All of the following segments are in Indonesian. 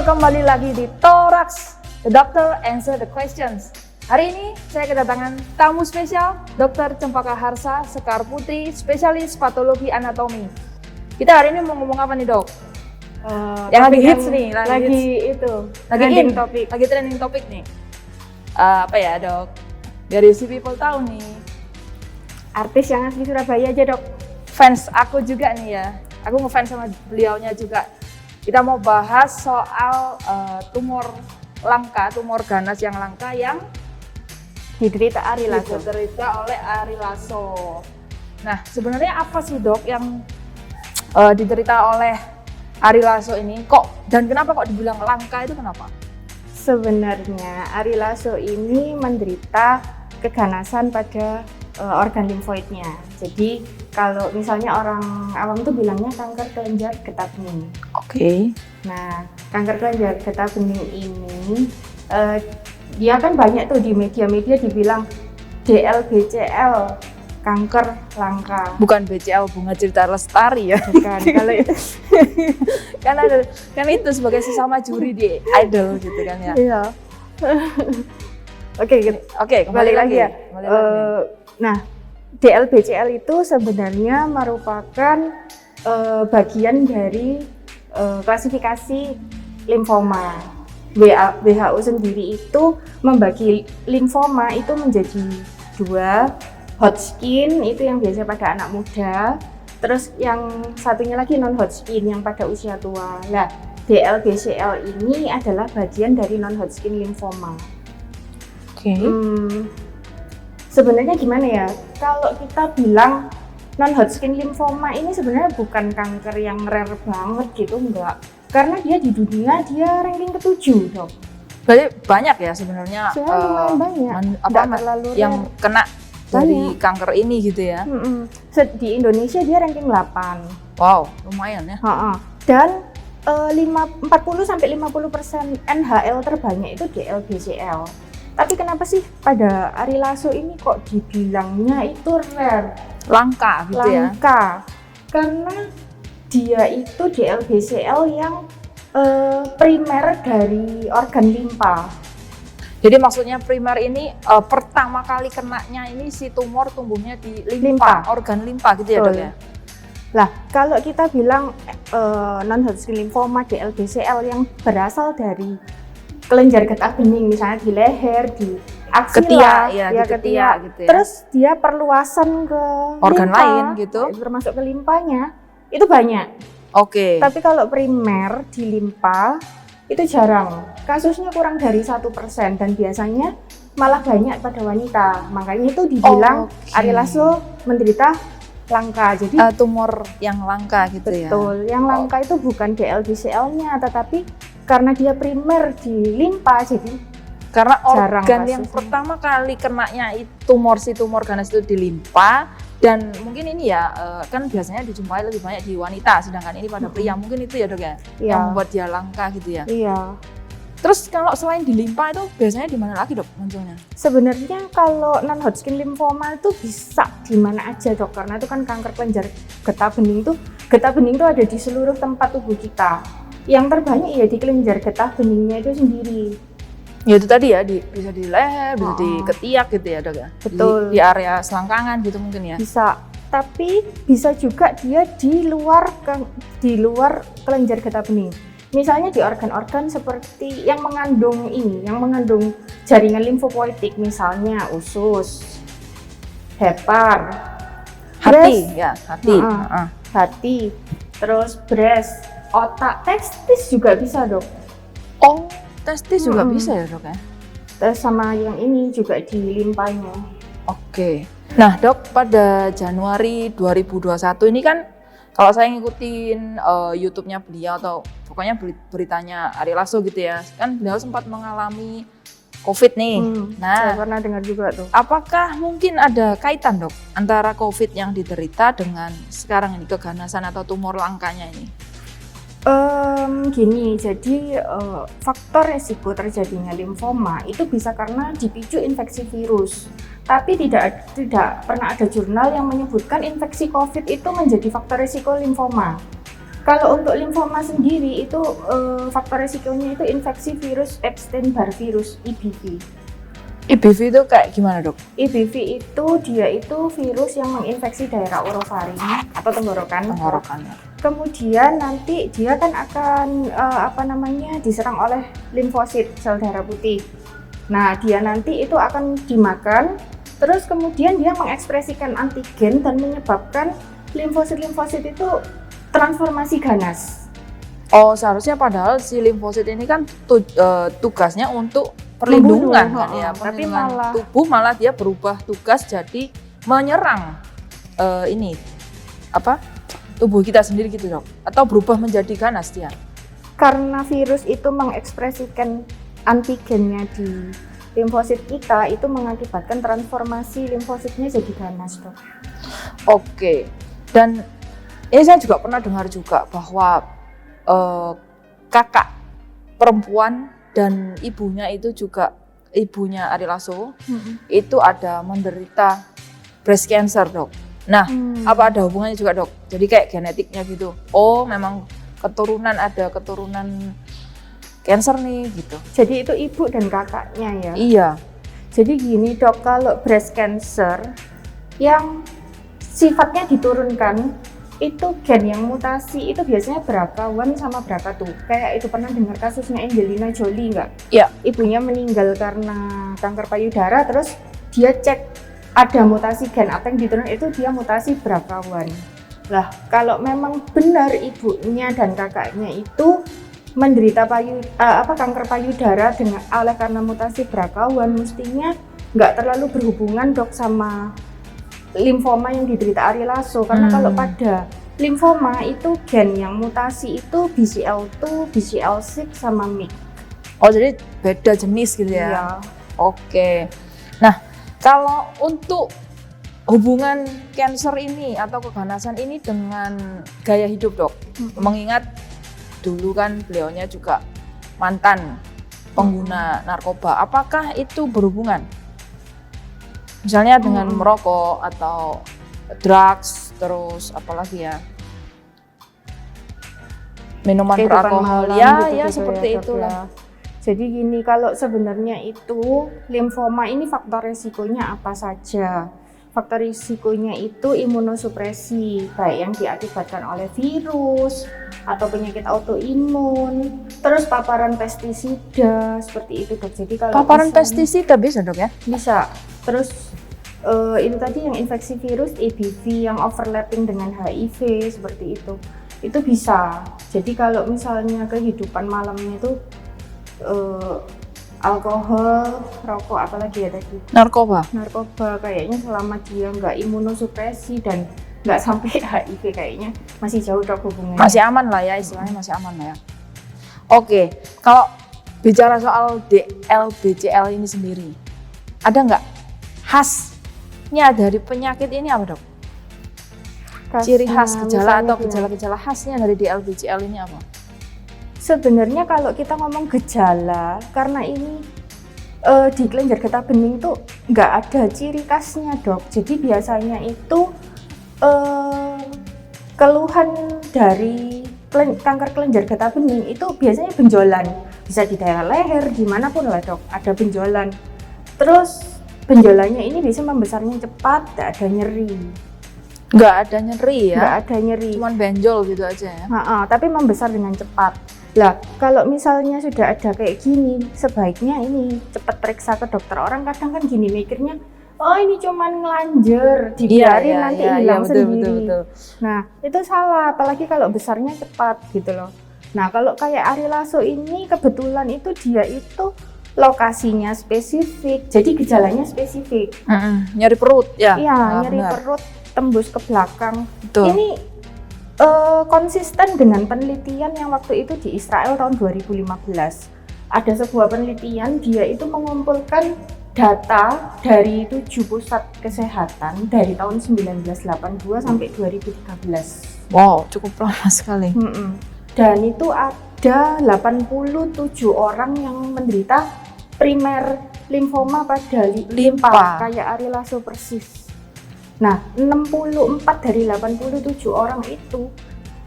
kembali lagi di Thorax, The Doctor Answer the Questions. Hari ini saya kedatangan tamu spesial, Dr. Cempaka Harsa Sekar Putri, spesialis patologi anatomi. Kita hari ini mau ngomong apa nih, Dok? Yang lagi hits nih, lagi trending topik nih. Apa ya, Dok? Biar si people tahu nih. Artis yang asli Surabaya aja, Dok. Fans aku juga nih ya. Aku ngefans sama beliaunya juga. Kita mau bahas soal tumor langka, tumor ganas yang langka yang Diderita Ari Lasso. diderita oleh Ari Lasso. Nah, sebenarnya apa sih, Dok, yang diderita oleh Ari Lasso ini? Dan kenapa kok dibilang langka itu kenapa? Sebenarnya Ari Lasso ini menderita keganasan pada organ limfoidnya. Jadi kalau misalnya orang awam tuh bilangnya kanker kelenjar getah bening. Oke. Nah, kanker kelenjar getah bening ini dia kan banyak tuh di media-media dibilang DLBCL, kanker langka. Bukan BCL, Bunga Citra Lestari ya. Bukan. Kalau itu kan itu sebagai sesama juri di Idol gitu kan ya. iya. Oke, kembali lagi ya. Nah, DLBCL itu sebenarnya merupakan bagian dari klasifikasi limfoma. WHO sendiri itu membagi limfoma itu menjadi dua, Hodgkin itu yang biasa pada anak muda, terus yang satunya lagi non-Hodgkin yang pada usia tua. Nah, DLBCL ini adalah bagian dari non-Hodgkin limfoma. Oke. Sebenarnya gimana ya, kalau kita bilang non-Hodgkin lymphoma ini sebenarnya bukan kanker yang rare banget gitu, enggak. Karena dia di dunia dia ranking ke-7, Dok. Berarti banyak ya sebenarnya lumayan banyak. yang kena dari kanker ini gitu ya. Di Indonesia dia ranking 8. Wow, lumayan ya. Dan 40-50% NHL terbanyak itu DLBCL. Tapi kenapa sih pada Ari Lasso ini kok dibilangnya itu rare? Langka gitu ya? Langka. Karena dia itu DLBCL yang primer dari organ limpa. Jadi maksudnya primer ini pertama kali kenanya ini si tumor tumbuhnya di limpa. Organ limpa gitu ya, Dok ya? Lah, kalau kita bilang non-Hodgkin lymphoma DLBCL yang berasal dari kelenjar getah bening, misalnya di leher, di aksila, ketiak gitu ya. Terus dia perluasan ke organ limpa, lain gitu, termasuk ke limpanya, itu banyak. Oke. Tapi kalau primer di limpa itu jarang, kasusnya kurang dari 1% dan biasanya malah banyak pada wanita. Makanya itu dibilang Ari Lasso menderita langka. Jadi tumor yang langka gitu ya. Betul, yang langka itu bukan DLBCL-nya, tetapi karena dia primer di limpa, jadi karena organ kasusnya. Yang pertama kali kenanya si tumor ganas itu di limpa, dan mungkin ini ya kan biasanya dijumpai lebih banyak di wanita, sedangkan ini pada pria. Mungkin itu ya, Dok ya, yang membuat dia langka gitu ya. Iya. Terus kalau selain di limpa itu biasanya di mana lagi, Dok, munculnya? Sebenarnya kalau non-Hodgkin lymphoma itu bisa di mana aja, Dok, karena itu kan kanker kelenjar getah bening itu ada di seluruh tempat tubuh kita. Yang terbanyak ya di kelenjar getah beningnya itu sendiri. Ya itu tadi ya, bisa di leher, bisa di ketiak gitu ya, Dok ya? Betul. Di area selangkangan gitu mungkin ya? Bisa, tapi bisa juga dia di luar kelenjar getah bening. Misalnya di organ-organ seperti yang mengandung jaringan limfopoietik, misalnya usus, hepar, hati, terus breast, otak, testis juga bisa, Dok. Oh, testis juga bisa ya, Dok ya? Terus sama yang ini juga di limpanya. Oke. Nah, Dok, pada Januari 2021 ini kan kalau saya ngikutin YouTube-nya beliau atau pokoknya beritanya Ari Lasso gitu ya, kan beliau sempat mengalami COVID nih. Saya pernah dengar juga tuh. Apakah mungkin ada kaitan, Dok, antara COVID yang diderita dengan sekarang ini keganasan atau tumor langkanya ini? Gini, jadi faktor resiko terjadinya limfoma itu bisa karena dipicu infeksi virus. Tapi tidak pernah ada jurnal yang menyebutkan infeksi COVID itu menjadi faktor resiko limfoma. Kalau untuk limfoma sendiri itu faktor resikonya itu infeksi virus Epstein-Barr virus (EBV). EBV itu kayak gimana, Dok? EBV itu dia itu virus yang menginfeksi daerah orofaring atau tenggorokan. Kemudian nanti dia kan akan diserang oleh limfosit sel darah putih. Nah, dia nanti itu akan dimakan, terus kemudian dia mengekspresikan antigen dan menyebabkan limfosit itu transformasi ganas. Oh, seharusnya padahal si limfosit ini kan tugasnya untuk perlindungan kan ya, tapi perlindungan tubuh, malah dia berubah tugas jadi menyerang tubuh kita sendiri gitu, Dok? Atau berubah menjadi ganas dia? Karena virus itu mengekspresikan antigennya di limfosit kita, itu mengakibatkan transformasi limfositnya jadi ganas, Dok. Oke. Dan ini saya juga pernah dengar juga bahwa kakak perempuan dan ibunya itu juga, ibunya Ari Lasso itu ada menderita breast cancer, Dok. Nah, apa ada hubungannya juga, Dok? Jadi kayak genetiknya gitu. Oh, memang ada keturunan cancer nih gitu. Jadi itu ibu dan kakaknya ya? Iya. Jadi gini, Dok, kalau breast cancer yang sifatnya diturunkan itu gen yang mutasi itu biasanya BRCA1 sama BRCA2. Kayak itu pernah dengar kasusnya Angelina Jolie nggak? Iya. Ibunya meninggal karena kanker payudara, terus dia cek ada mutasi gen apa yang diturunkan, itu dia mutasi BRCA1. Lah, kalau memang benar ibunya dan kakaknya itu menderita kanker payudara karena mutasi BRCA1, mestinya nggak terlalu berhubungan, Dok, sama limfoma yang diderita Ari Lasso, karena kalau pada limfoma itu gen yang mutasi itu BCL2, BCL6 sama MYC. Oh, jadi beda jenis gitu ya? Iya. Oke. Nah, kalau untuk hubungan cancer ini atau keganasan ini dengan gaya hidup, Dok, mengingat dulu kan beliaunya juga mantan pengguna narkoba, apakah itu berhubungan? Misalnya dengan merokok atau drugs, terus apalagi ya, minuman beralkohol, ya seperti itulah. Jadi gini, kalau sebenarnya itu limfoma ini faktor risikonya apa saja? Faktor risikonya itu imunosupresi, baik yang diakibatkan oleh virus atau penyakit autoimun, terus paparan pestisida, seperti itu, Dok. Jadi kalau paparan pestisida bisa, Dok, ya? Bisa. Terus itu tadi yang infeksi virus EBV yang overlapping dengan HIV, seperti itu bisa. Jadi kalau misalnya kehidupan malamnya itu alkohol, rokok, apalagi ya tadi? Narkoba kayaknya selama dia nggak imunosupresi dan nggak sampai HIV kayaknya masih jauh, Dok, hubungannya. Masih aman lah ya, istilahnya masih aman lah ya. Oke, kalau bicara soal DLBCL ini sendiri, ada nggak khasnya dari penyakit ini apa, Dok? Ciri khas, gejala atau gejala-gejala khasnya dari DLBCL ini apa? Sebenarnya kalau kita ngomong gejala, karena ini di kelenjar getah bening itu nggak ada ciri khasnya, Dok. Jadi biasanya itu keluhan dari kanker kelenjar getah bening itu biasanya benjolan, bisa di daerah leher, dimanapun lah, Dok, ada benjolan. Terus benjolannya ini bisa membesarnya cepat, nggak ada nyeri. Nggak ada nyeri ya? Nggak ada nyeri. Cuman benjol gitu aja ya? Tapi membesar dengan cepat. Lah, kalau misalnya sudah ada kayak gini, sebaiknya ini cepat periksa ke dokter. Orang kadang kan gini mikirnya, oh ini cuman ngelanjer, dibiarin nanti hilang sendiri. Betul. Nah, itu salah, apalagi kalau besarnya cepat gitu loh. Nah, kalau kayak Ari Lasso ini kebetulan itu dia itu lokasinya spesifik, jadi gejalanya spesifik. Nyeri perut ya? Iya, nyeri perut tembus ke belakang. Betul. Ini konsisten dengan penelitian yang waktu itu di Israel tahun 2015. Ada sebuah penelitian, dia itu mengumpulkan data dari 7 pusat kesehatan dari tahun 1982 sampai 2013. Wow, cukup lama sekali. Dan itu ada 87 orang yang menderita primer limfoma pada limpa, kayak Ari Lasso persis. Nah, 64 dari 87 orang itu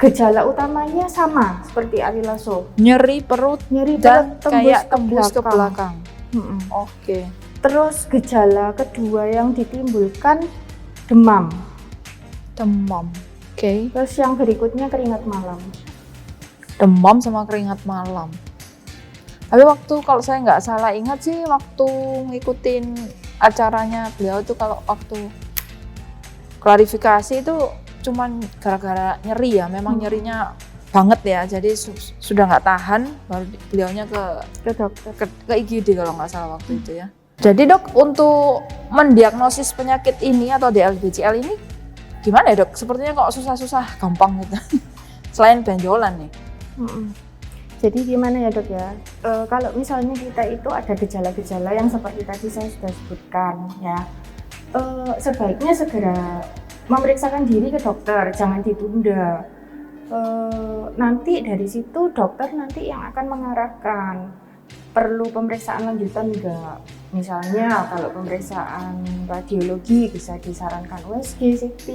Gejala utamanya sama seperti Ari Lasso. Nyeri perut Nyeri dan perut kayak tembus ke belakang. Mm-mm. Oke. Terus gejala kedua yang ditimbulkan demam. Demam. Oke. Terus yang berikutnya keringat malam. Demam sama keringat malam. Tapi waktu kalau saya nggak salah ingat sih waktu ngikutin acaranya beliau itu kalau waktu klarifikasi itu cuman gara-gara nyeri ya, memang nyerinya banget ya, jadi sudah nggak tahan baru beliaunya Ke dokter. ke IGD kalau nggak salah waktu itu ya. Jadi dok, untuk mendiagnosis penyakit ini atau DLBCL ini gimana ya dok? Sepertinya kok susah-susah gampang gitu. Selain benjolan nih. Jadi gimana ya dok ya? Kalau misalnya kita itu ada gejala-gejala yang seperti tadi saya sudah sebutkan ya, sebaiknya segera memeriksakan diri ke dokter, jangan ditunda. Nanti dari situ dokter nanti yang akan mengarahkan perlu pemeriksaan lanjutan enggak. Misalnya kalau pemeriksaan radiologi bisa disarankan USG, CT,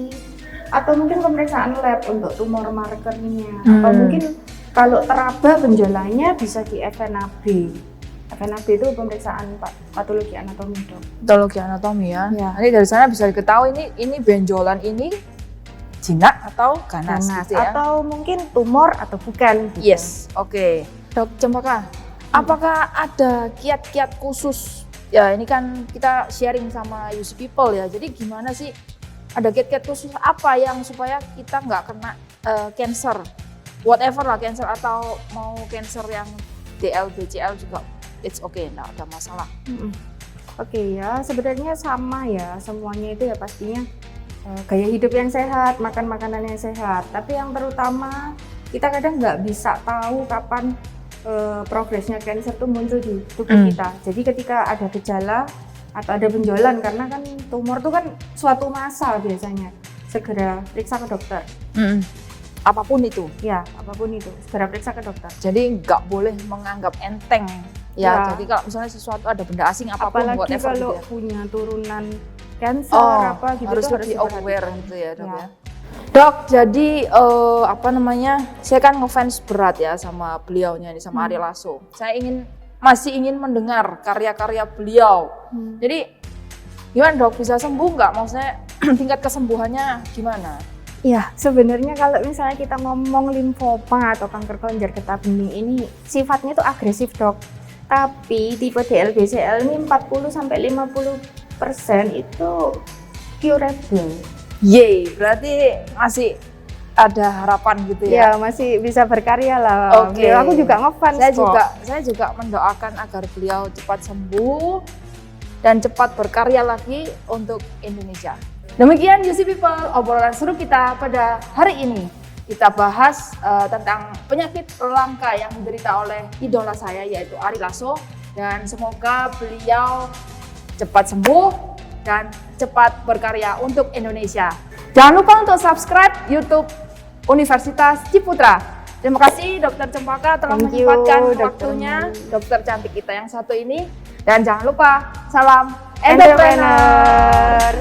atau mungkin pemeriksaan lab untuk tumor markernya, atau mungkin kalau teraba benjolannya bisa di FNAB. FNAB itu pemeriksaan patologi anatomi dok. Patologi anatomi ya. Ya. Nanti dari sana bisa diketahui ini benjolan ini jinak atau ganas, gitu ya. Atau mungkin tumor atau bukan. Gitu. Yes, oke. Dok Cempaka, apakah ada kiat-kiat khusus? Ya ini kan kita sharing sama UC People ya. Jadi gimana sih? Ada kiat-kiat khusus apa yang supaya kita nggak kena cancer? Whatever lah, cancer atau mau cancer yang DLBCL juga, it's okay, nggak ada masalah. Oke ya, sebenarnya sama ya, semuanya itu ya pastinya gaya hidup yang sehat, makan makanan yang sehat. Tapi yang terutama kita kadang nggak bisa tahu kapan progresnya cancer itu muncul di tubuh kita. Jadi ketika ada gejala atau ada benjolan, karena kan tumor itu kan suatu massa biasanya, segera periksa ke dokter. Apapun itu. Ya, apapun itu, segera periksa ke dokter. Jadi nggak boleh menganggap enteng ya. Jadi kalau misalnya sesuatu ada benda asing apapun, apalagi whatever kalau gitu ya. punya turunan cancer apa gitu harus tuh lebih aware gitu ya dok Ya. ya. Dok, jadi saya kan ngefans berat ya sama beliaunya nih, sama Ari Lasso. Saya masih ingin mendengar karya-karya beliau. Jadi gimana dok, bisa sembuh nggak? Maksudnya tingkat kesembuhannya gimana? Ya, sebenarnya kalau misalnya kita ngomong limfoma atau kanker kelenjar getah bening ini sifatnya itu agresif dok. Tapi tipe DLBCL ini 40-50% itu curable. Yeay, berarti masih ada harapan gitu ya? Ya, masih bisa berkarya lah. Oke. Aku juga ngefans kok. Saya juga mendoakan agar beliau cepat sembuh dan cepat berkarya lagi untuk Indonesia. Demikian UC People, obrolan seru kita pada hari ini. Kita bahas tentang penyakit langka yang diderita oleh idola saya yaitu Ari Lasso, dan semoga beliau cepat sembuh dan cepat berkarya untuk Indonesia. Jangan lupa untuk subscribe YouTube Universitas Ciputra. Terima kasih Dokter Cempaka telah menyempatkan waktunya, dokter cantik kita yang satu ini. Dan jangan lupa, salam entrepreneur.